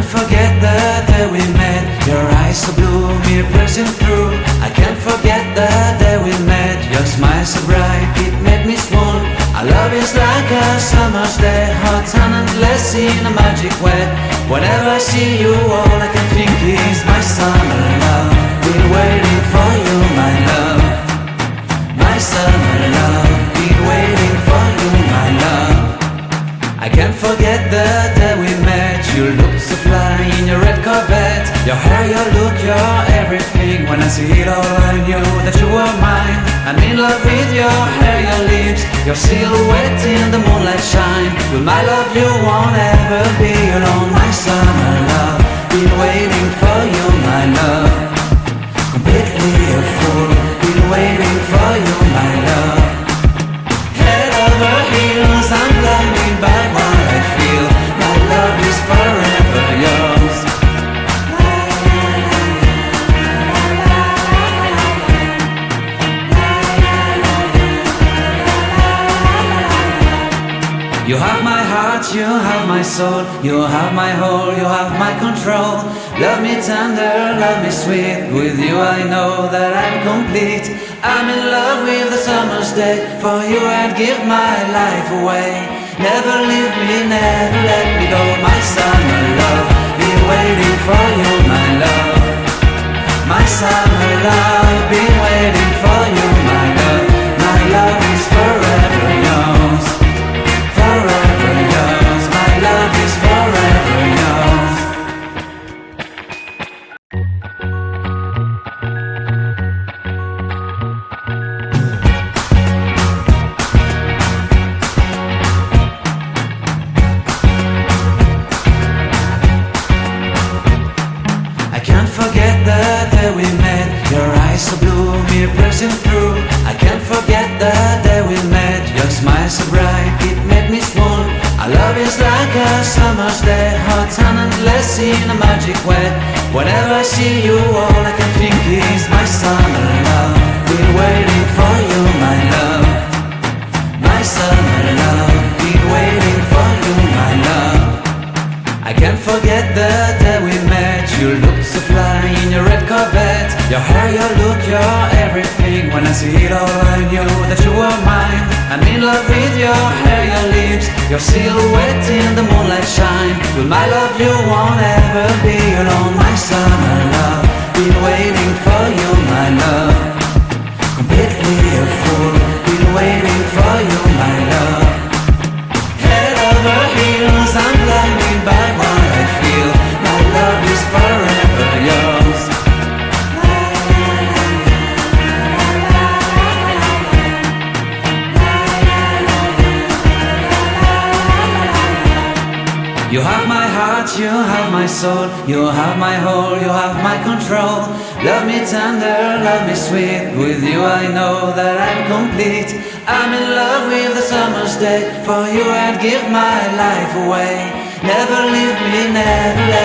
can't forget the day we met. Your eyes so blue, me piercing through. I can't forget the day we met. Your smile so bright, it made me swoon. Our love is like a summer's day, hot and endless in a magic way. Whenever I see you, all I can think is my summer love. Been waiting for you, my love. My summer love. Been waiting for you, my love. I can't forget the day we met. You looked so fly in your red Corvette. Your hair, your look, your everything. When I see it all, I knew that you were mine. I'm in love with your hair, your lips, your silhouette in the moonlight shine. With my love you won't ever be alone. My summer love, been waiting for you, my love. Completely a fool, been waiting for you, my love. Head over heels, I'm blinded by what I feel. My love is forever yours. You have my heart, you have my soul, you have my whole, you have my control. Love me tender, love me sweet. With you I know that I'm complete. I'm in love with the summer's day. For you I'd give my life away. Never leave me, never let me go. My summer love, been waiting for you, my love. My summer love, been waiting for you, my love. My love is forever yours. Forever yours, my love is forever yours. I can't forget the day we met. Your eyes so blue, me piercing through. I can't forget the day we met. Your smile so bright, it made me swoon. Our love is like a summer's day, hot and endless in a magic way. Whenever I see you, all I can think is my summer love. Been waiting for you, my love. My summer love. Been waiting for you, my love. I can't forget the day we met. You looked so fly in your red Corvette. Your hair, your look, your everything. When I see it all, I knew that you were mine. I'm in love with your hair, your lips, your silhouette in the moonlight shine. With my love you won't ever be alone. My summer love, been waiting for you, my love. Completely a fool, been waiting for you, my love. Head over heels, I'm blinded by what I feel. My love is forever yours. You have my heart, you have my soul, you have my whole, you have my control. Love me tender, love me sweet. With you I know that I'm complete. I'm in love with the summer's day. For you I'd give my life away. Never leave me, never let